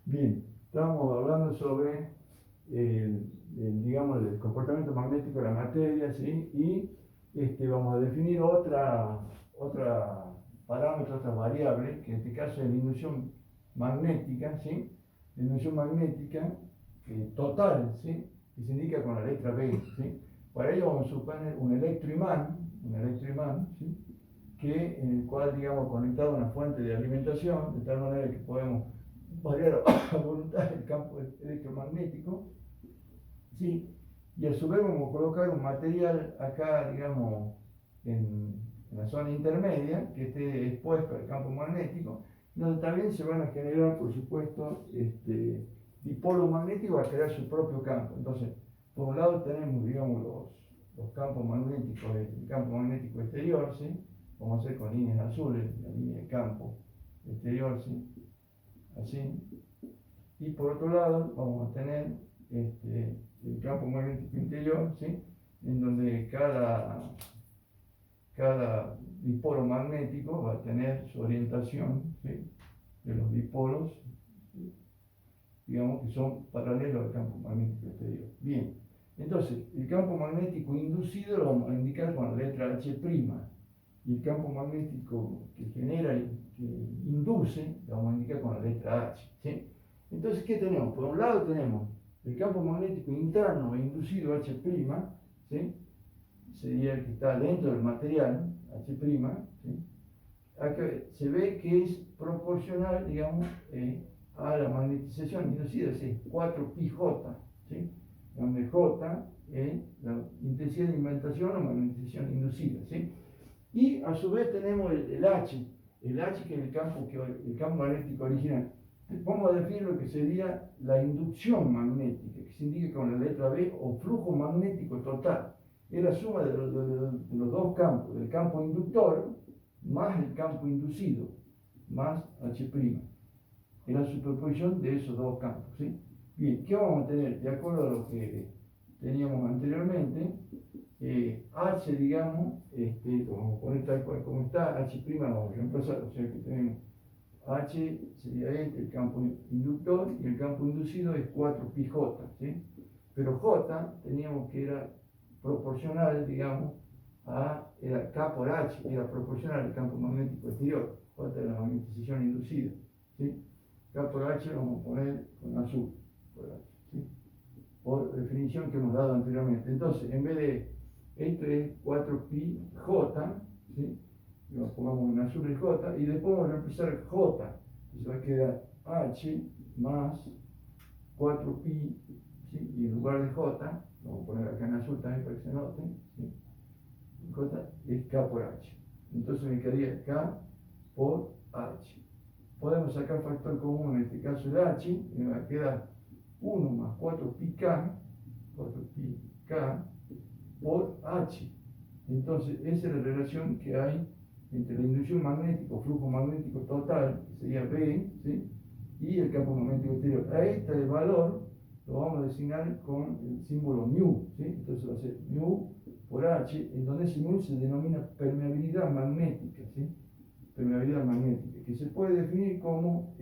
Bien, estábamos hablando sobre digamos, el comportamiento magnético de la materia, ¿sí? Y vamos a definir otra parámetro, otra variable, que en este caso es la inducción magnética, ¿sí? La inducción magnética total, ¿sí? Que se indica con la letra B, ¿sí? Para ello vamos a suponer un electroimán, ¿sí? En el cual, digamos, conectado a una fuente de alimentación, de tal manera que podemos variar a voluntad el campo electromagnético, ¿sí? Y a su vez vamos a colocar un material acá, digamos, en la zona intermedia, que esté expuesto al campo magnético, donde también se van a generar, por supuesto, dipolos magnéticos a crear su propio campo. Entonces, por un lado tenemos, digamos, los campos magnéticos, el campo magnético exterior, ¿sí? Vamos a hacer con líneas azules, la línea de campo exterior, ¿sí? Así. Y por otro lado vamos a tener el campo magnético interior, ¿sí? En donde cada dipolo magnético va a tener su orientación, ¿sí? De los dipolos, ¿sí? Digamos que son paralelos al campo magnético exterior. Bien, entonces el campo magnético inducido lo vamos a indicar con la letra H', y el campo magnético que genera y que induce lo vamos a indicar con la letra H, ¿sí? Entonces, ¿qué tenemos? Por un lado tenemos el campo magnético interno e inducido H', ¿sí? Sería el que está dentro del material, H', ¿sí? Acá se ve que es proporcional, digamos, a la magnetización inducida, es 4πJ, ¿sí? Donde J es la intensidad de indumentación o magnetización inducida, ¿sí? Y a su vez tenemos el H que es el campo magnético original. Vamos a definir lo que sería la inducción magnética, que se indica con la letra B, o flujo magnético total. Es la suma de los dos campos, del campo inductor más el campo inducido, más H'. Es la superposición de esos dos campos, ¿sí? Bien, ¿qué vamos a tener? De acuerdo a lo que teníamos anteriormente, H, digamos, vamos a poner tal cual como está, H' vamos a reemplazar, o sea que tenemos H sería el campo inductor, y el campo inducido es 4πJ, ¿sí? Pero J teníamos que era proporcional, digamos, era K por H, era proporcional al campo magnético exterior, J es la magnetización inducida, ¿sí? K por H lo vamos a poner con azul, por H, ¿sí? Por definición que hemos dado anteriormente. Entonces, en vez de esto es 4πJ, ¿sí? Lo pongamos en azul el J, y después vamos a reemplazar J, entonces va a quedar H más 4π, ¿sí? Y en lugar de J, lo vamos a poner acá en azul también para que se note, ¿sí? J es K por H. Entonces me quedaría K por H. Podemos sacar factor común, en este caso el H, y me va a quedar 1 más 4πk por H. Entonces, esa es la relación que hay entre la inducción magnética o flujo magnético total, que sería B, ¿sí? Y el campo magnético exterior. A este valor lo vamos a designar con el símbolo μ, ¿sí? Entonces va a ser μ por H, en donde ese μ se denomina permeabilidad magnética, ¿sí? Permeabilidad magnética, que se puede definir como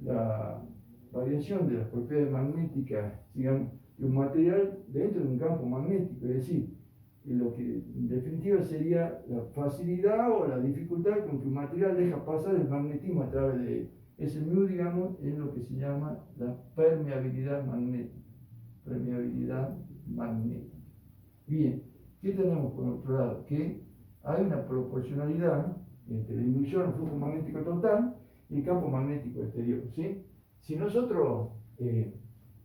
la variación de las propiedades magnéticas, digamos, de un material dentro de un campo magnético, es decir, lo que en definitiva sería la facilidad o la dificultad con que un material deja pasar el magnetismo a través de él. Ese μ, digamos, es lo que se llama la permeabilidad magnética. Permeabilidad magnética. Bien, ¿qué tenemos por otro lado? Que hay una proporcionalidad entre la inducción, el flujo magnético total, y el campo magnético exterior, ¿sí? Si nosotros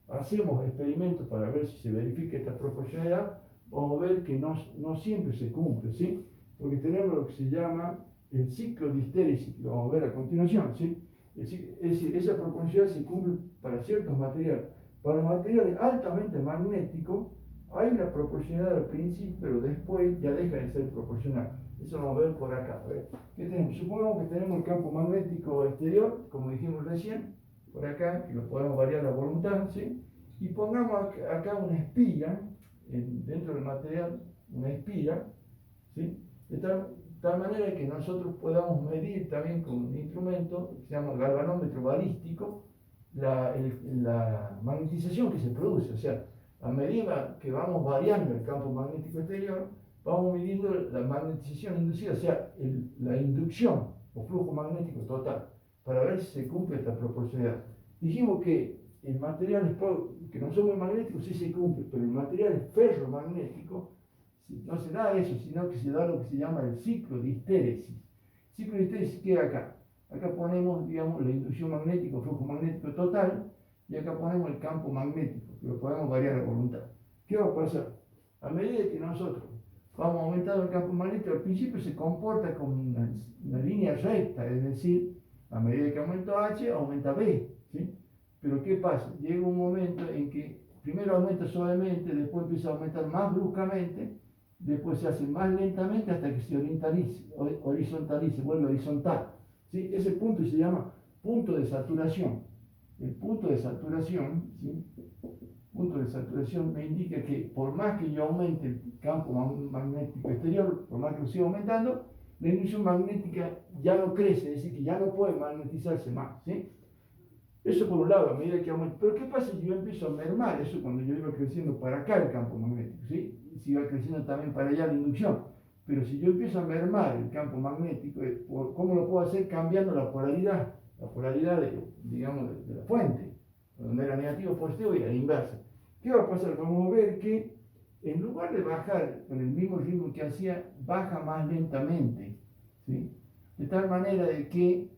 hacemos experimentos para ver si se verifica esta proporcionalidad, vamos a ver que no siempre se cumple, ¿sí? Porque tenemos lo que se llama el ciclo de histéresis, que lo vamos a ver a continuación, ¿sí? Es decir, esa proporcionalidad se cumple para ciertos materiales. Para materiales altamente magnéticos, hay una proporcionalidad al principio, pero después ya deja de ser proporcional. Eso lo vamos a ver por acá. A ver, ¿qué tenemos? Supongamos que tenemos el campo magnético exterior, como dijimos recién, por acá, que lo podemos variar a voluntad, ¿sí? Y pongamos acá una espira, dentro del material, una espira, ¿sí? De tal manera que nosotros podamos medir también con un instrumento que se llama galvanómetro balístico, la magnetización que se produce. O sea, a medida que vamos variando el campo magnético exterior, vamos midiendo la magnetización inducida, o sea, la inducción o flujo magnético total, para ver si se cumple esta proporcionalidad. Dijimos que en materiales que no son muy magnéticos sí se cumple, pero en materiales ferromagnéticos no se da eso, sino que se da lo que se llama el ciclo de histéresis. El ciclo de histéresis queda acá. Acá ponemos, digamos, la inducción magnética, flujo magnético total, y acá ponemos el campo magnético, que lo podemos variar a voluntad. ¿Qué va a pasar? A medida que nosotros vamos aumentando el campo magnético, al principio se comporta como una línea recta, es decir, a medida que aumenta H, aumenta B, ¿sí? Pero ¿qué pasa? Llega un momento en que primero aumenta suavemente, después empieza a aumentar más bruscamente, después se hace más lentamente hasta que se horizontalice, vuelve horizontal, ¿sí? Ese punto se llama punto de saturación. El punto de saturación, ¿sí? Punto de saturación me indica que por más que yo aumente el campo magnético exterior, por más que lo siga aumentando, la inducción magnética ya no crece, es decir, que ya no puede magnetizarse más, ¿sí? Eso por un lado, a medida que aumenta. Pero ¿qué pasa si yo empiezo a mermar eso cuando yo iba creciendo para acá el campo magnético, ¿sí? Y si iba creciendo también para allá la inducción. Pero si yo empiezo a mermar el campo magnético, ¿cómo lo puedo hacer? Cambiando la polaridad digamos, de la fuente, donde era negativo o positivo y a la inversa. ¿Qué va a pasar? Vamos a ver que en lugar de bajar con el mismo ritmo que hacía, baja más lentamente, ¿sí? De tal manera de que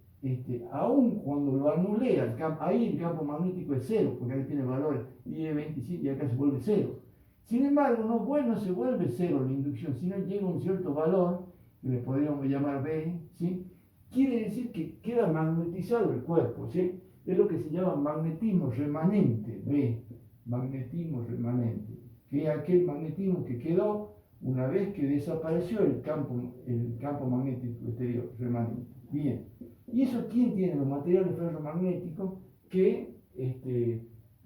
aún cuando lo anulea, ahí el campo magnético es cero, porque ahí tiene valores 10, 25 y acá se vuelve cero. Sin embargo, no se vuelve cero la inducción, sino llega a un cierto valor, que le podríamos llamar B, ¿sí? Quiere decir que queda magnetizado el cuerpo, ¿sí? Es lo que se llama magnetismo remanente, B, magnetismo remanente, que es aquel magnetismo que quedó una vez que desapareció el campo magnético exterior remanente. Bien, ¿y eso quién tiene? Los materiales ferromagnéticos que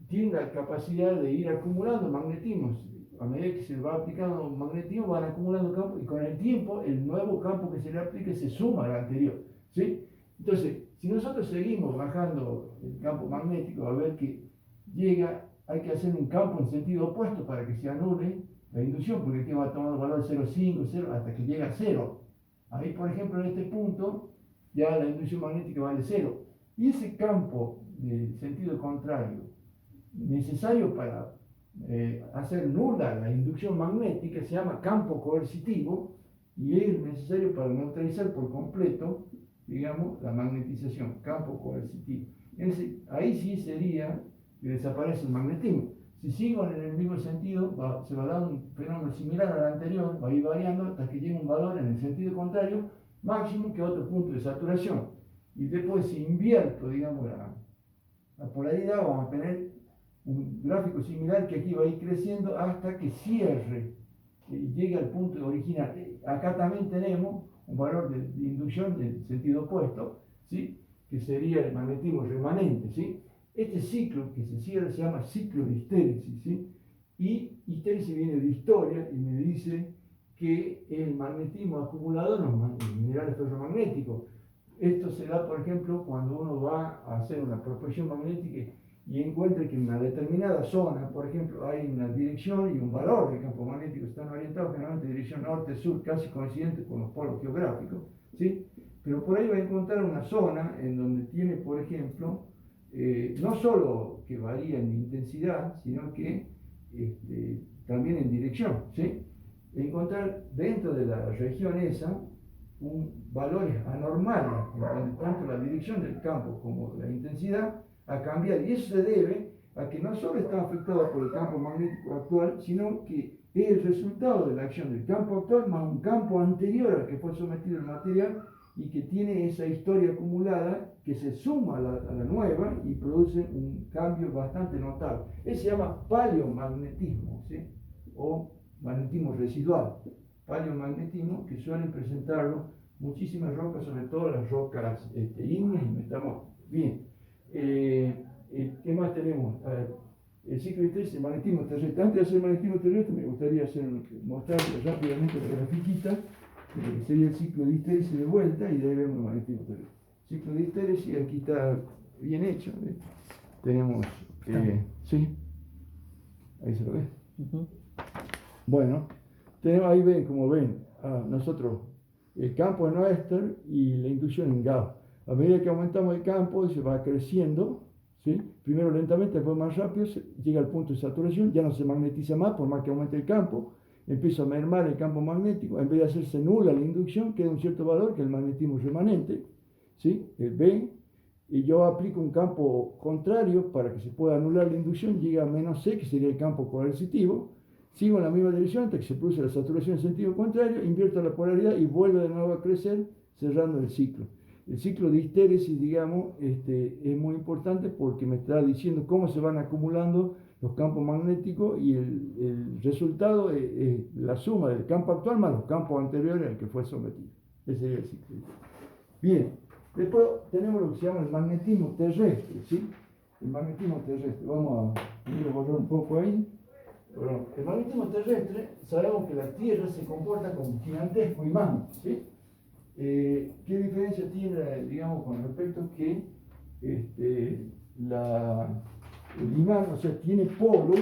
tienen la capacidad de ir acumulando magnetismos. A medida que se va aplicando magnetismo, van acumulando campo y con el tiempo el nuevo campo que se le aplique se suma al anterior, ¿sí? Entonces, si nosotros seguimos bajando el campo magnético, a ver que llega, hay que hacer un campo en sentido opuesto para que se anule la inducción, porque aquí va tomando valor 0,5, 0, hasta que llega a 0. Ahí, por ejemplo, en este punto, ya la inducción magnética vale 0. Y ese campo de sentido contrario, necesario para hacer nula la inducción magnética, se llama campo coercitivo, y es necesario para neutralizar por completo, digamos, la magnetización, campo coercitivo. Ahí sí sería que desaparece el magnetismo. Si sigo en el mismo sentido, se va a dar un fenómeno similar al anterior, va a ir variando hasta que llegue un valor en el sentido contrario, máximo que otro punto de saturación. Y después, si invierto, digamos, la polaridad, vamos a tener un gráfico similar que aquí va a ir creciendo hasta que cierre y llegue al punto original. Acá también tenemos un valor de inducción del sentido opuesto, ¿sí? Que sería el magnetismo remanente, ¿sí? Este ciclo que se cierra se llama ciclo de histéresis, ¿sí? Y histéresis viene de historia y me dice que el magnetismo acumulado en los minerales ferromagnéticos. Esto se da, por ejemplo, cuando uno va a hacer una prospección magnética y encuentra que en una determinada zona, por ejemplo, hay una dirección y un valor del campo magnético, están orientados generalmente en dirección norte-sur, casi coincidente con los polos geográficos, ¿sí? Pero por ahí va a encontrar una zona en donde tiene, por ejemplo, no solo que varía en intensidad, sino que también en dirección, ¿sí? Encontrar dentro de la región esa valores anormales, en donde tanto la dirección del campo como la intensidad ha cambiado, y eso se debe a que no solo está afectado por el campo magnético actual, sino que es el resultado de la acción del campo actual más un campo anterior al que fue sometido el material y que tiene esa historia acumulada que se suma a la nueva y produce un cambio bastante notable. Eso se llama paleomagnetismo, ¿sí? O magnetismo residual. Paleomagnetismo, que suelen presentarlo muchísimas rocas, sobre todo las rocas ígneas y metamórficas. Bien, ¿qué más tenemos? El ciclo de histéresis, el magnetismo terrestre. Antes de hacer el magnetismo terrestre, me gustaría mostrar rápidamente la grafiquita de lo que sería el ciclo de histéresis de vuelta, y de ahí vemos el magnetismo terrestre. Ciclo de histéresis, aquí está bien hecho, tenemos, sí, ahí se lo ve. Bueno, tenemos, ahí ven, como ven, nosotros, el campo en Oester y la inducción en Gauss. A medida que aumentamos el campo, se va creciendo, ¿sí? Primero lentamente, después más rápido, llega al punto de saturación, ya no se magnetiza más, por más que aumente el campo, empieza a mermar el campo magnético, en vez de hacerse nula la inducción, queda un cierto valor, que es el magnetismo remanente, ¿sí? El B, y yo aplico un campo contrario para que se pueda anular la inducción, llega a menos C, que sería el campo coercitivo, sigo en la misma dirección hasta que se produce la saturación en sentido contrario, invierto la polaridad y vuelve de nuevo a crecer, cerrando el ciclo. El ciclo de histéresis, digamos, es muy importante porque me está diciendo cómo se van acumulando los campos magnéticos y el resultado es la suma del campo actual más los campos anteriores al que fue sometido. Ese sería el ciclo. Bien, después tenemos lo que se llama el magnetismo terrestre, ¿sí? El magnetismo terrestre, vamos a borrar un poco ahí. Bueno, el magnetismo terrestre, sabemos que la Tierra se comporta como un gigantesco imán, ¿sí? ¿Qué diferencia tiene, digamos, con respecto que el imán, o sea, tiene polos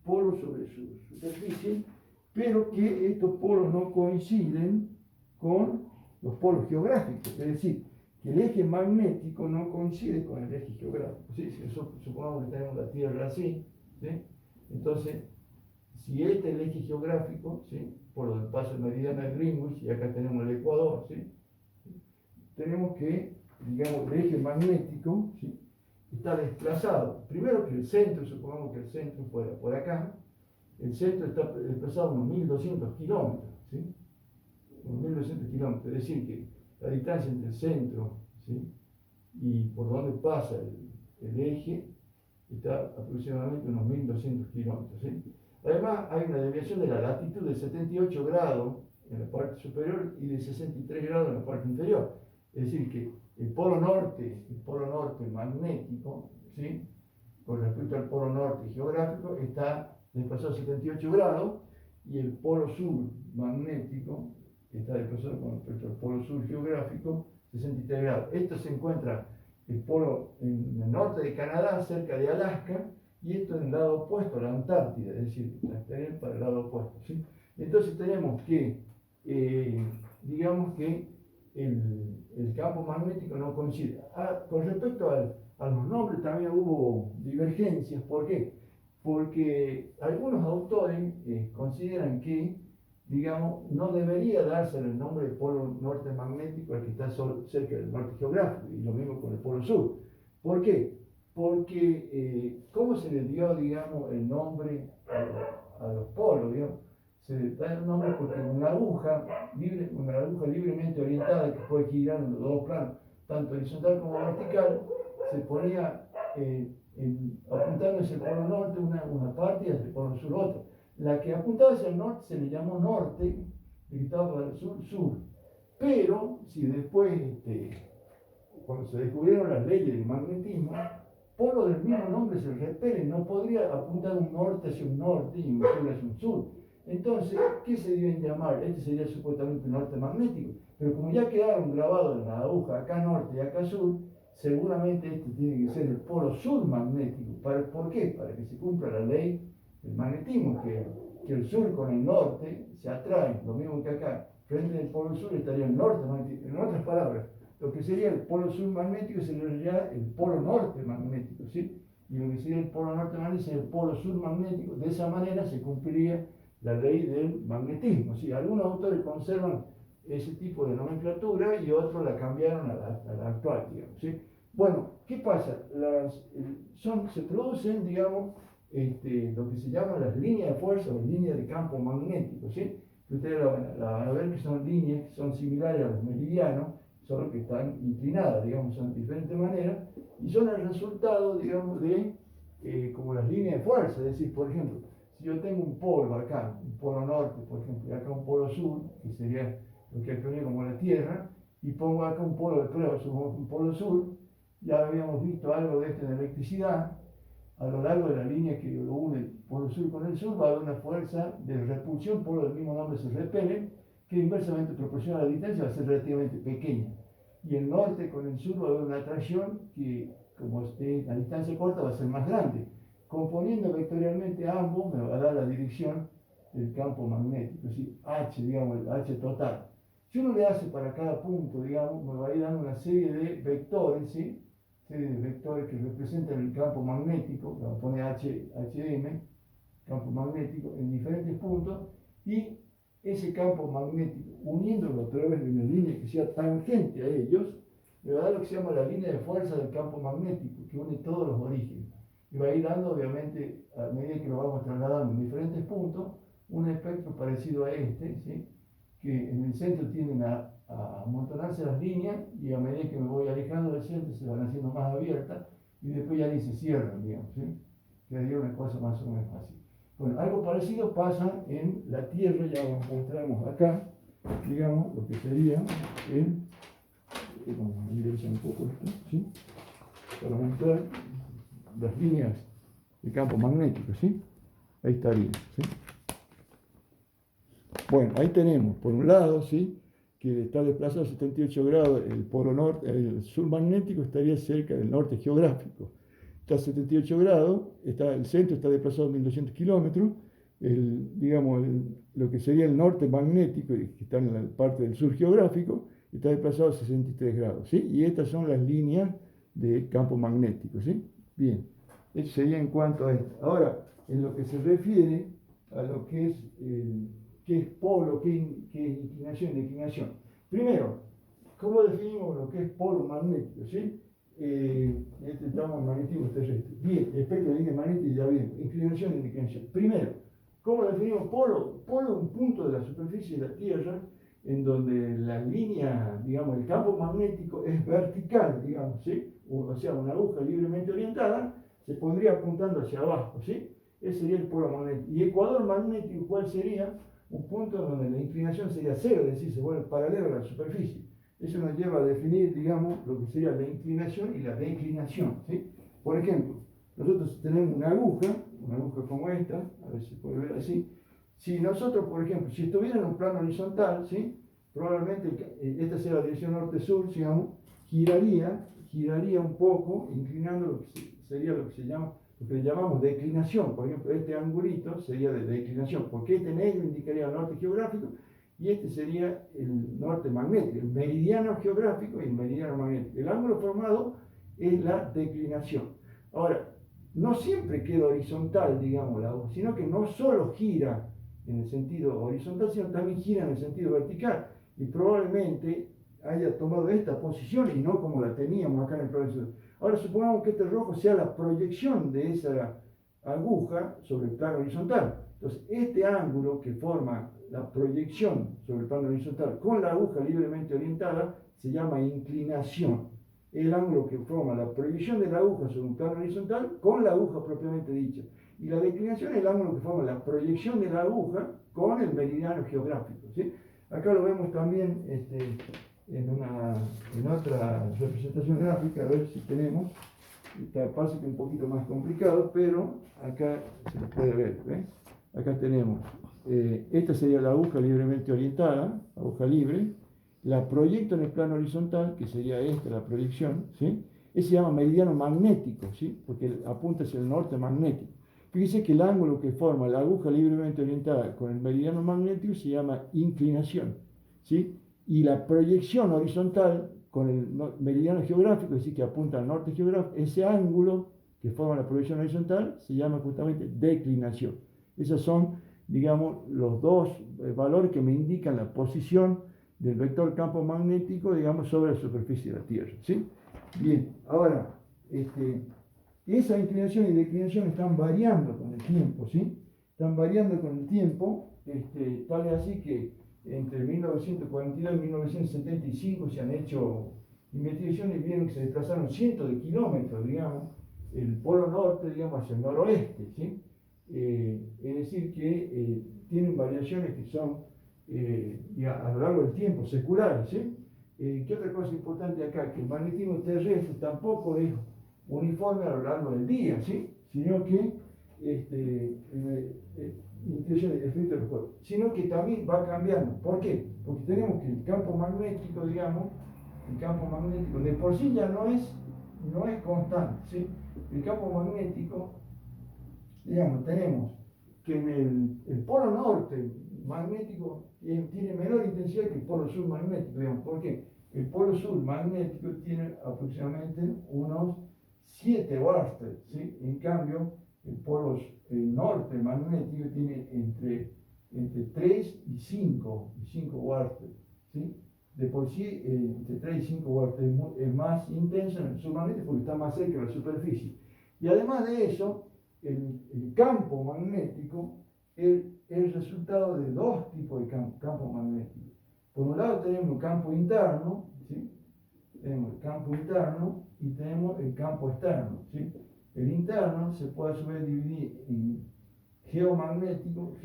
sobre su superficie, pero que estos polos no coinciden con los polos geográficos, es decir, que el eje magnético no coincide con el eje geográfico, ¿sí? Si supongamos que tenemos la Tierra así, ¿sí? Entonces, si este es el eje geográfico, ¿sí? Por el paso del meridiano de Greenwich, y acá tenemos el Ecuador, ¿sí? Tenemos que, digamos, el eje magnético, ¿sí? Está desplazado. Primero que el centro, supongamos que el centro fuera por acá, el centro está desplazado unos 1200 kilómetros, ¿sí? Unos 1200 kilómetros, es decir, que la distancia entre el centro, ¿sí? Y por donde pasa el eje está aproximadamente unos 1200 kilómetros, ¿sí? Además, hay una desviación de la latitud de 78 grados en la parte superior y de 63 grados en la parte inferior. Es decir, que el polo norte magnético, ¿sí? Con respecto al polo norte geográfico, está desplazado 78 grados, y el polo sur magnético está desplazado con respecto al polo sur geográfico 63 grados. Esto se encuentra el polo en el norte de Canadá, cerca de Alaska, y esto en el lado opuesto a la Antártida, es decir, transferir para el lado opuesto, ¿sí? Entonces tenemos que, digamos que el campo magnético no coincide. Con respecto a los nombres también hubo divergencias. ¿Por qué? Porque algunos autores consideran que, digamos, no debería darse el nombre de polo norte magnético al que está cerca del norte geográfico, y lo mismo con el polo sur. ¿Por qué? Porque, ¿cómo se le dio, digamos, el nombre a los polos, digamos? Se le da el nombre porque una aguja libremente orientada que puede girar en los dos planos, tanto horizontal como vertical, se ponía apuntando hacia el polo norte una parte y hacia el polo sur otra. La que apuntaba hacia el norte se le llamó norte, y que estaba para el sur, sur. Pero, si después, cuando se descubrieron las leyes del magnetismo, polos del mismo nombre se repelen, no podría apuntar un norte hacia un norte y un sur hacia un sur. Entonces, ¿qué se deben llamar? Este sería supuestamente norte magnético, pero como ya quedaron grabados en la aguja acá norte y acá sur, seguramente este tiene que ser el polo sur magnético. ¿Por qué? Para que se cumpla la ley del magnetismo, que el sur con el norte se atraen, lo mismo que acá. Frente al polo sur estaría el norte magnético. En otras palabras, lo que sería el polo sur magnético sería el polo norte magnético, ¿sí? Y lo que sería el polo norte magnético sería el polo sur magnético. De esa manera se cumpliría la ley del magnetismo, ¿sí? Algunos autores conservan ese tipo de nomenclatura y otros la cambiaron a la actual, digamos, ¿sí? Bueno, ¿qué pasa? Se producen, digamos, lo que se llaman las líneas de fuerza o líneas de campo magnético, ¿sí? Ustedes la van a ver que son líneas que son similares a los meridianos, solo que están inclinadas, digamos, son de diferentes maneras, y son el resultado, digamos, de como las líneas de fuerza. Es decir, por ejemplo, si yo tengo un polo acá, un polo norte, por ejemplo, y acá un polo sur, que sería lo que actuaría como la Tierra, y pongo acá un polo de prueba, un polo sur, ya habíamos visto algo de esto en electricidad. A lo largo de la línea que lo une el polo sur con el sur va a haber una fuerza de repulsión, polos del mismo nombre se repelen, que inversamente proporciona la distancia, va a ser relativamente pequeña. Y el norte con el sur va a haber una atracción que como esté a distancia corta, va a ser más grande. Componiendo vectorialmente ambos me va a dar la dirección del campo magnético, ¿sí? H, digamos, el H total. Si uno le hace para cada punto, digamos, me va a ir dando una serie de vectores, ¿sí? Serie de vectores que representan el campo magnético, le voy a poner HM, campo magnético, en diferentes puntos, y ese campo magnético, uniéndolo a través de una línea que sea tangente a ellos, me va a dar lo que se llama la línea de fuerza del campo magnético, que une todos los orígenes. Y va a ir dando, obviamente, a medida que lo vamos trasladando en diferentes puntos, un espectro parecido a este, ¿sí? Que en el centro tienden a amontonarse las líneas y a medida que me voy alejando del centro se van haciendo más abiertas y después ya ni se cierran, digamos, ¿sí? Quedaría una cosa más o menos así. Bueno, algo parecido pasa en la Tierra, ya lo mostramos acá, digamos, lo que sería vamos a enderezar un poco esto, ¿sí? Para mostrar las líneas de campo magnético, ¿sí? Ahí estaría, ¿sí? Bueno, ahí tenemos, por un lado, ¿sí? Que está desplazado a 78 grados, el polo norte, el sur magnético estaría cerca del norte geográfico. Está a 78 grados, el centro está desplazado a 1200 kilómetros, digamos, lo que sería el norte magnético, que está en la parte del sur geográfico, está desplazado a 63 grados, ¿sí? Y estas son las líneas de campo magnético, ¿sí? Bien, eso sería en cuanto a esto. Ahora, en lo que se refiere a lo que es qué es polo, qué inclinación, declinación. Primero, ¿cómo definimos lo que es polo magnético? ¿Sí? Estamos en magnetismo terrestre. Bien, espectro de línea magnética, ya bien, inclinación y declinación. Primero, ¿cómo definimos polo? Polo es un punto de la superficie de la Tierra en donde la línea, digamos, el campo magnético es vertical, digamos, ¿sí? O sea, una aguja libremente orientada se pondría apuntando hacia abajo, ¿sí? Ese sería el polo magnético. ¿Y ecuador magnético cuál sería? Un punto donde la inclinación sería cero, es decir, se vuelve paralelo a la superficie. Eso nos lleva a definir, digamos, lo que sería la inclinación y la declinación, ¿sí? Por ejemplo, nosotros tenemos una aguja como esta, a ver si se puede ver así. Si nosotros, por ejemplo, si estuviera en un plano horizontal, ¿sí? Probablemente esta sea la dirección norte-sur, digamos, giraría un poco, inclinando lo que sería lo que llamamos declinación. Por ejemplo, este angulito sería de declinación, porque este negro indicaría el norte geográfico y este sería el norte magnético, el meridiano geográfico y el meridiano magnético. El ángulo formado es la declinación. Ahora, no siempre queda horizontal, digamos, la hoja, sino que no solo gira en el sentido horizontal, sino también gira en el sentido vertical. Y probablemente haya tomado esta posición y no como la teníamos acá en el plano. Ahora supongamos que este rojo sea la proyección de esa aguja sobre el plano horizontal. Entonces, este ángulo que forma la proyección sobre el plano horizontal con la aguja libremente orientada se llama inclinación. El ángulo que forma la proyección de la aguja sobre un plano horizontal con la aguja propiamente dicha. Y la declinación es el ángulo que forma la proyección de la aguja con el meridiano geográfico, ¿sí? Acá lo vemos también en otra representación gráfica, a ver si tenemos. Pasa que es un poquito más complicado, pero acá se lo puede ver, ¿ves? Acá tenemos, esta sería la aguja libremente orientada, aguja libre, la proyecto en el plano horizontal, que sería esta, la proyección, ¿sí? Ese se llama meridiano magnético, ¿sí? Porque apunta hacia el norte magnético. Fíjese que el ángulo que forma la aguja libremente orientada con el meridiano magnético se llama inclinación, ¿sí? Y la proyección horizontal con el meridiano geográfico, es decir, que apunta al norte geográfico, ese ángulo que forma la proyección horizontal se llama justamente declinación. Esos son, digamos, los dos valores que me indican la posición del vector campo magnético, digamos, sobre la superficie de la Tierra, ¿sí? Bien, ahora, esa inclinación y declinación están variando con el tiempo, ¿sí? Están variando con el tiempo, tal es así que entre 1942 y 1975 se han hecho investigaciones y vieron que se desplazaron cientos de kilómetros, digamos, el polo norte, digamos, hacia el noroeste, ¿sí? Es decir, que tienen variaciones que son a lo largo del tiempo, seculares, ¿sí? ¿Qué otra cosa importante acá? Que el magnetismo terrestre tampoco es uniforme a lo largo del día, ¿sí? Sino que sino que también va cambiando. ¿Por qué? Porque tenemos que el campo magnético, digamos, el campo magnético de por sí ya no es no es constante, ¿sí? El campo magnético, digamos, tenemos que en el polo norte magnético tiene menor intensidad que el polo sur magnético, digamos. ¿Por qué? El polo sur magnético tiene aproximadamente unos 7 Warsted, ¿sí? En cambio, el norte magnético tiene entre 3 y 5 Warsted, ¿sí? De por sí, entre 3 y 5 Warsted es más intenso en el sur magnético porque está más cerca de la superficie. Y además de eso, el campo magnético es el resultado de dos tipos de campo magnético. Por un lado tenemos el campo interno, ¿sí? Tenemos el campo interno y tenemos el campo externo, ¿sí? El interno se puede a su vez dividir en geomagnético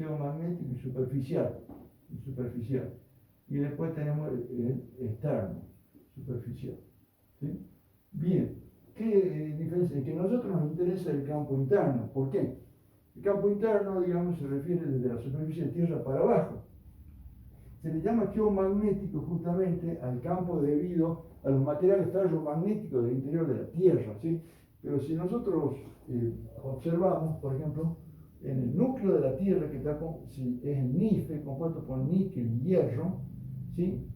y superficial. Y después tenemos el externo, superficial, ¿sí? Bien, ¿qué diferencia? Es que a nosotros nos interesa el campo interno. ¿Por qué? El campo interno, digamos, se refiere desde la superficie de Tierra para abajo. Se le llama geomagnético justamente al campo debido a los materiales ferromagnéticos del interior de la Tierra, ¿sí? Pero si nosotros observamos, por ejemplo, en el núcleo de la Tierra, que es el NIFE, compuesto por níquel y hierro, ¿sí?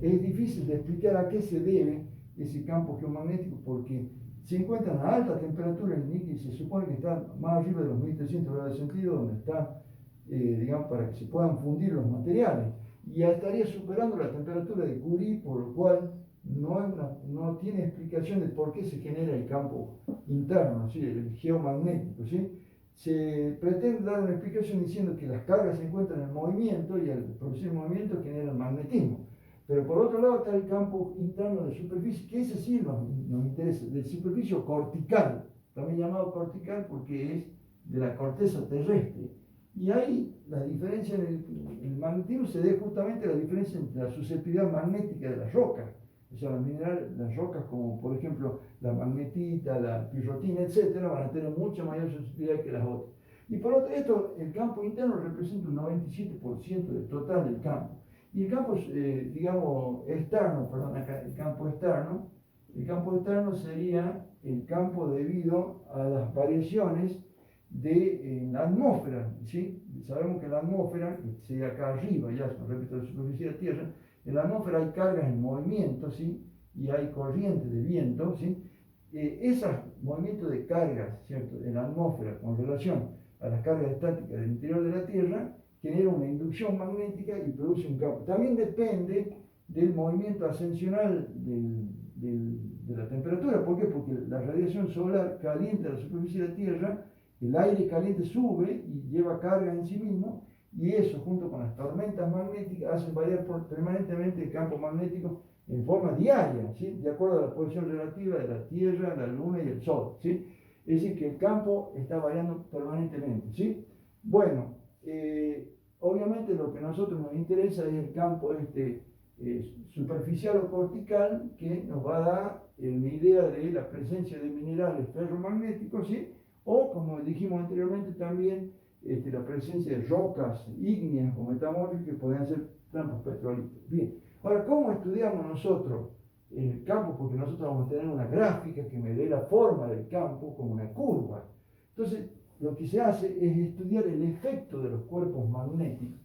Es difícil de explicar a qué se debe ese campo geomagnético porque se encuentran a alta temperatura el níquel, se supone que está más arriba de los 1300 grados centígrados, donde está, digamos, para que se puedan fundir los materiales, y ya estaría superando la temperatura de Curie, por lo cual no tiene explicación de por qué se genera el campo interno, ¿sí? El geomagnético, ¿sí? Se pretende dar una explicación diciendo que las cargas se encuentran en movimiento y al producir movimiento generan magnetismo. Pero por otro lado está el campo interno de superficie, que ese sí nos interesa, del superficie cortical, también llamado cortical porque es de la corteza terrestre. Y ahí la diferencia en el magnetismo se debe justamente a la diferencia entre la susceptibilidad magnética de las rocas. O sea, las rocas como por ejemplo la magnetita, la pirrotina, etcétera, van a tener mucha mayor susceptibilidad que las otras. Y por otro lado, el campo interno representa un 97% del total del campo. Y el campo, digamos, externo, perdón, acá, el campo externo sería el campo debido a las variaciones de la atmósfera, ¿sí? Sabemos que en la atmósfera, que sería acá arriba, ya con respecto a la superficie de la Tierra, en la atmósfera hay cargas en movimiento, ¿sí? Y hay corrientes de viento, ¿sí? Esos movimientos de cargas, ¿cierto?, en la atmósfera con relación a las cargas estáticas del interior de la Tierra, genera una inducción magnética y produce un campo. También depende del movimiento ascensional de la temperatura. ¿Por qué? Porque la radiación solar calienta la superficie de la Tierra, el aire caliente sube y lleva carga en sí mismo, y eso junto con las tormentas magnéticas hacen variar permanentemente el campo magnético en forma diaria, ¿sí? De acuerdo a la posición relativa de la Tierra, la Luna y el Sol, ¿sí? Es decir, que el campo está variando permanentemente, ¿sí? Bueno, obviamente lo que a nosotros nos interesa es el campo superficial o cortical, que nos va a dar una idea de la presencia de minerales ferromagnéticos, ¿sí? O, como dijimos anteriormente, también la presencia de rocas ígneas o metamórficas que pueden ser trampas petrolíferas. Bien, ahora, ¿cómo estudiamos nosotros el campo? Porque nosotros vamos a tener una gráfica que me dé la forma del campo como una curva. Entonces, lo que se hace es estudiar el efecto de los cuerpos magnéticos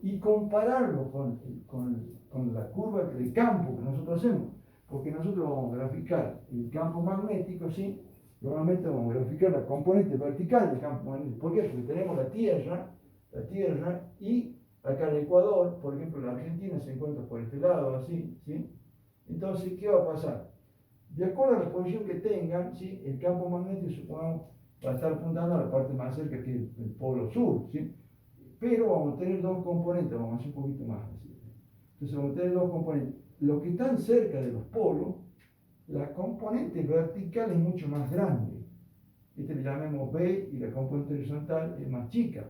y compararlo con la curva del campo que nosotros hacemos. Porque nosotros vamos a graficar el campo magnético, ¿sí? Normalmente vamos a graficar la componente vertical del campo magnético. ¿Por qué? Porque tenemos la Tierra y acá el Ecuador, por ejemplo, la Argentina se encuentra por este lado, así, ¿sí? Entonces, ¿qué va a pasar? De acuerdo a la posición que tengan, ¿sí? El campo magnético, supongamos, va a estar apuntando a la parte más cerca que es el polo sur, ¿sí? Pero vamos a tener dos componentes, vamos a hacer un poquito más, ¿sí? Entonces vamos a tener dos componentes. Los que están cerca de los polos, la componente vertical es mucho más grande. Le llamemos B y la componente horizontal es más chica.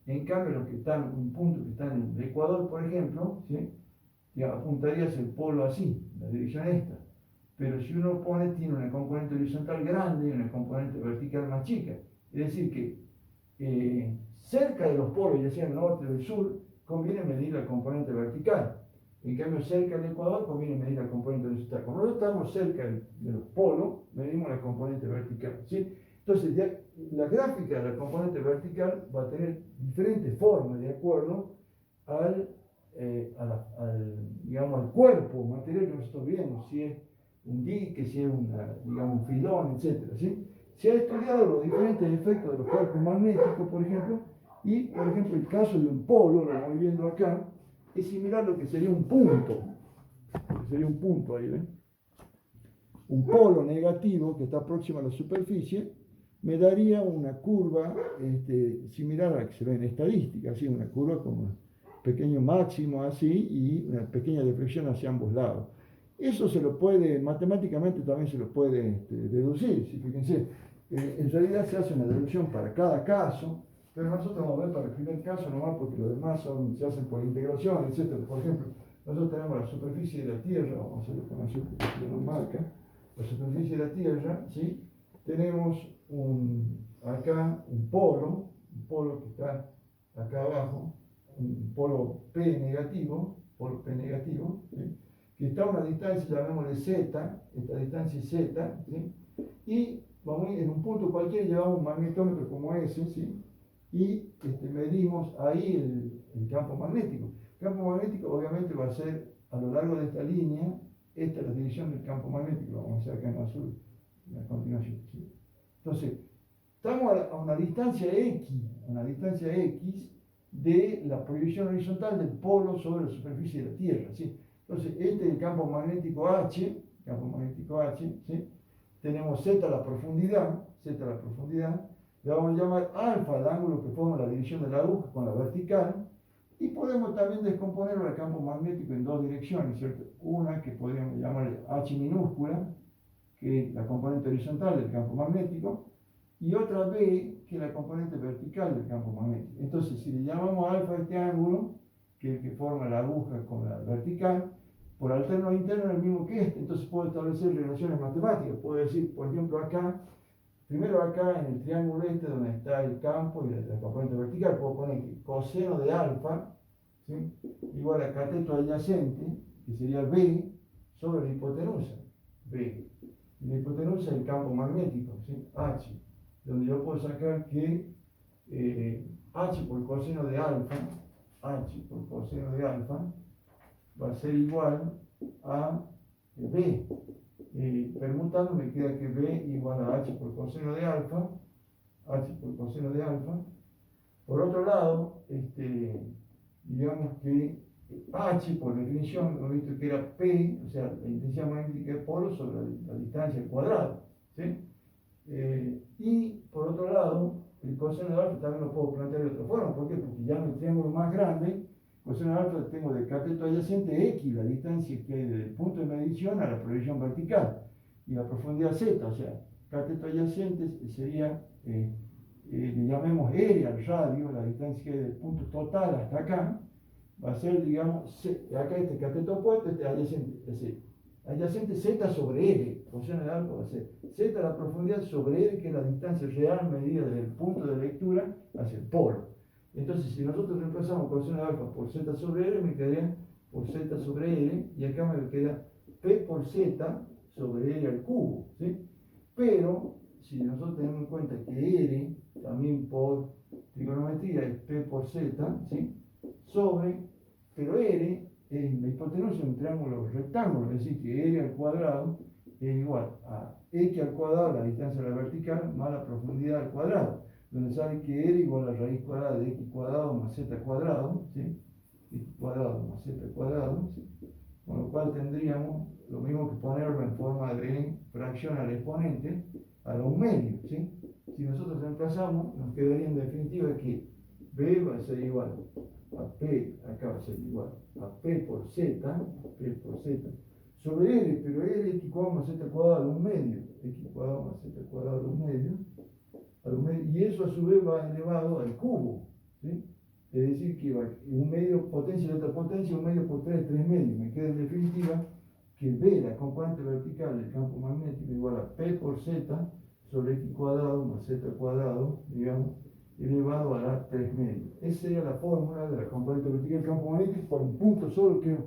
En cambio, los que están, un punto que está en el Ecuador, por ejemplo, ¿sí? Ya apuntaría hacia el polo así, la dirección esta. Pero si uno tiene una componente horizontal grande y una componente vertical más chica. Es decir que cerca de los polos, ya sea el norte o el sur, conviene medir la componente vertical. En cambio, cerca del ecuador conviene medir la componente horizontal. Como nosotros estamos cerca de los polos, medimos la componente vertical, ¿sí? Entonces, ya, la gráfica de la componente vertical va a tener diferentes formas de acuerdo digamos, al cuerpo material que nosotros vemos, si es un dique, si es digamos, un filón, etc. ¿Sí? Se ha estudiado los diferentes efectos de los cuerpos magnéticos, por ejemplo, y, por ejemplo, el caso de un polo, lo estamos viendo acá, es similar a lo que sería un punto. Sería un punto ahí, ¿ven? Un polo negativo que está próximo a la superficie me daría una curva similar a la que se ve en estadística, así, una curva con un pequeño máximo así y una pequeña deflexión hacia ambos lados. Eso se lo puede, matemáticamente también se lo puede deducir, si fíjense, en realidad se hace una deducción para cada caso, pero nosotros vamos a ver para el primer caso nomás porque los demás se hacen por integración, etc. Por ejemplo, nosotros tenemos la superficie de la Tierra, vamos a hacerlo con azul porque nos marca, la superficie de la Tierra, ¿sí? Tenemos acá un polo que está acá abajo, un polo P negativo, ¿sí? Que está a una distancia, llamémosle Z, esta distancia es Z, ¿sí? Y vamos en un punto cualquiera llevamos un magnetómetro como ese, ¿sí? Y medimos ahí el campo magnético. El campo magnético obviamente va a ser a lo largo de esta línea, esta es la dirección del campo magnético, lo vamos a hacer acá en azul, a continuación, ¿sí? Entonces, estamos a una distancia X de la proyección horizontal del polo sobre la superficie de la Tierra, ¿sí? Entonces, este es el campo magnético H, ¿sí? Tenemos Z la profundidad, le vamos a llamar alfa el ángulo que forma la dirección de la aguja con la vertical, y podemos también descomponer el campo magnético en dos direcciones, ¿cierto? Una que podríamos llamar H minúscula, que es la componente horizontal del campo magnético, y otra B, que es la componente vertical del campo magnético. Entonces, si le llamamos alfa a este ángulo, que es el que forma la aguja con la vertical, por alterno interno es el mismo que este, entonces puedo establecer relaciones matemáticas. Puedo decir, por ejemplo, primero acá en el triángulo donde está el campo y la componente vertical, puedo poner que coseno de alfa, ¿sí? Igual a cateto adyacente, que sería B, sobre la hipotenusa, B. Y la hipotenusa es el campo magnético, ¿sí? H, donde yo puedo sacar que H por coseno de alfa, va a ser igual a B. Permutando me queda que B igual a H por coseno de alfa, Por otro lado, digamos que H por definición, hemos visto que era P, o sea, la intensidad magnética del polo sobre la distancia al cuadrado, ¿sí? Y por otro lado, el coseno de alfa también lo puedo plantear de otra forma. ¿Por qué? Porque ya en el triángulo más grande, coseno de alfa tengo de cateto adyacente X, la distancia que hay del punto de medición a la proyección vertical, y la profundidad Z, o sea, cateto adyacente sería, le llamemos R al radio, la distancia que hay del punto total hasta acá, va a ser, digamos, acá este cateto opuesto, este adyacente Z sobre R, coseno de alfa va a ser Z la profundidad sobre R, que es la distancia real medida desde el punto de lectura hacia el polo. Entonces, si nosotros reemplazamos coseno de alfa por Z sobre R, me quedaría por Z sobre R, y acá me queda P por Z sobre R al cubo, ¿sí? Pero, si nosotros tenemos en cuenta que R, también por trigonometría, es P por Z, ¿sí? Pero R en la hipotenusa es un triángulo rectángulo, es decir, que R al cuadrado es igual a X al cuadrado, la distancia a la vertical, más la profundidad al cuadrado, donde sale que R igual a raíz cuadrada de X cuadrado más Z cuadrado, ¿sí? X cuadrado más Z cuadrado, ¿sí? Con lo cual tendríamos lo mismo que ponerlo en forma de fracción al exponente a la 1 medio, ¿sí? Si nosotros reemplazamos, nos quedaría en definitiva que B va a ser igual a P, acá va a ser igual a P por Z, sobre R, pero R X cuadrado más Z cuadrado a la 1 medio, X cuadrado más Z cuadrado a la 1 medio, y eso a su vez va elevado al cubo, ¿sí? Es decir, que va un medio potencia y otra potencia, 1 medio por 3 medios. Me queda en definitiva que B, la componente vertical del campo magnético, igual a P por Z sobre X cuadrado más Z cuadrado, digamos, elevado a la 3 medios. Esa sería la fórmula de la componente vertical del campo magnético por un punto solo, que es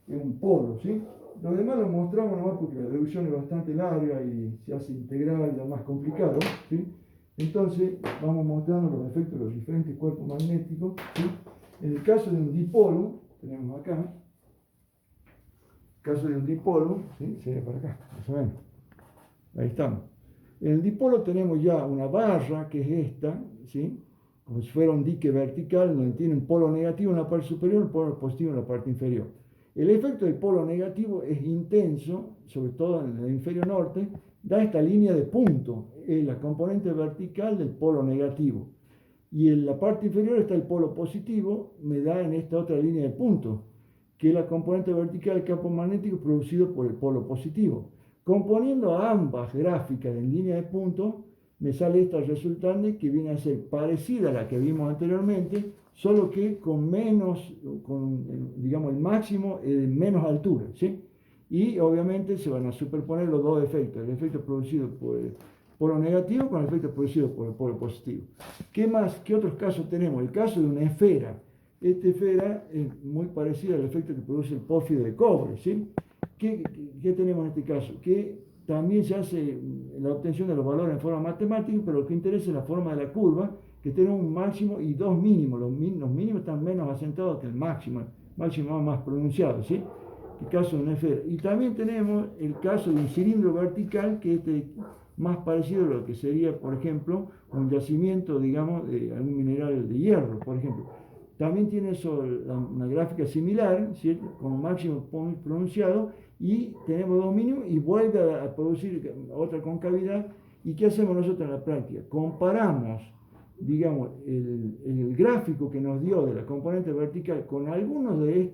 es un polo, ¿sí? Lo demás lo mostramos nomás porque la deducción es bastante larga y se hace integral, ya más complicado, ¿sí? Entonces vamos mostrando los efectos de los diferentes cuerpos magnéticos, ¿sí? En el caso de un dipolo, tenemos acá, caso de un dipolo, ¿sí? Sería para acá, más o menos. Ahí estamos. En el dipolo tenemos ya una barra, que es esta, ¿sí? Como si fuera un dique vertical, donde tiene un polo negativo en la parte superior y un polo positivo en la parte inferior. El efecto del polo negativo es intenso, sobre todo en el hemisferio norte, da esta línea de punto, es la componente vertical del polo negativo. Y en la parte inferior está el polo positivo, me da en esta otra línea de punto, que es la componente vertical del campo magnético producido por el polo positivo. Componiendo ambas gráficas en línea de punto, me sale esta resultante que viene a ser parecida a la que vimos anteriormente, solo que con menos, digamos, el máximo de menos altura, ¿sí? Y obviamente se van a superponer los dos efectos, el efecto producido por el polo negativo con el efecto producido por el polo positivo. ¿Qué más? ¿Qué otros casos tenemos? El caso de una esfera. Esta esfera es muy parecida al efecto que produce el pórfido de cobre, ¿sí? ¿Qué tenemos en este caso? Que también se hace la obtención de los valores en forma matemática, pero lo que interesa es la forma de la curva, que tiene un máximo y dos mínimos. Los mínimos están menos asentados que el máximo más pronunciado, ¿sí? El caso de una esfera. Y también tenemos el caso de un cilindro vertical, que es más parecido a lo que sería, por ejemplo, un yacimiento, digamos, de algún mineral de hierro, por ejemplo. También tiene eso, una gráfica similar, ¿cierto? Con un máximo pronunciado, y tenemos dos mínimos y vuelve a producir otra concavidad. ¿Y qué hacemos nosotros en la práctica? Comparamos, digamos, el gráfico que nos dio de la componente vertical con algunos de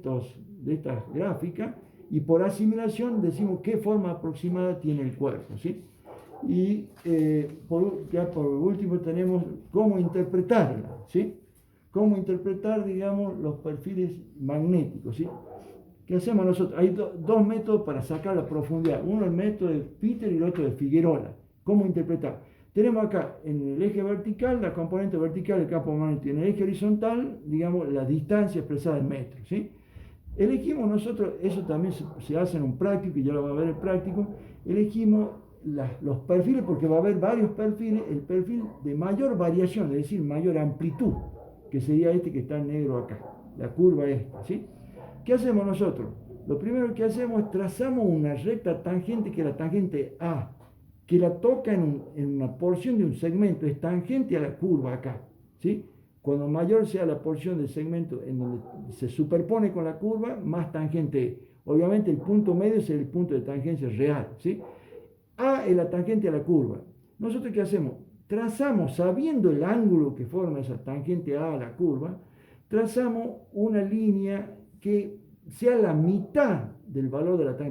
estas gráficas, y por asimilación decimos qué forma aproximada tiene el cuerpo, ¿sí? Y ya por último tenemos cómo interpretarla, ¿sí? Cómo interpretar, digamos, los perfiles magnéticos, ¿sí? ¿Qué hacemos nosotros? Hay dos métodos para sacar la profundidad. Uno el método de Peter y el otro de Figuerola. ¿Cómo interpretar? Tenemos acá en el eje vertical la componente vertical del campo magnético, en el eje horizontal, digamos, la distancia expresada en metros, ¿sí? Elegimos nosotros, eso también se hace en un práctico, y ya lo va a ver el práctico, elegimos los perfiles, porque va a haber varios perfiles, el perfil de mayor variación, es decir, mayor amplitud, que sería este que está en negro acá, la curva esta, ¿sí? ¿Qué hacemos nosotros? Lo primero que hacemos es trazamos una recta tangente, que es la tangente A, que la toca en una porción de un segmento, es tangente a la curva acá, ¿sí? Cuando mayor sea la porción del segmento en donde se superpone con la curva, más tangente es. Obviamente el punto medio es el punto de tangencia real, ¿sí? A es la tangente a la curva. ¿Nosotros qué hacemos? Trazamos, sabiendo el ángulo que forma esa tangente A la curva, trazamos una línea que sea la mitad del valor de la tangente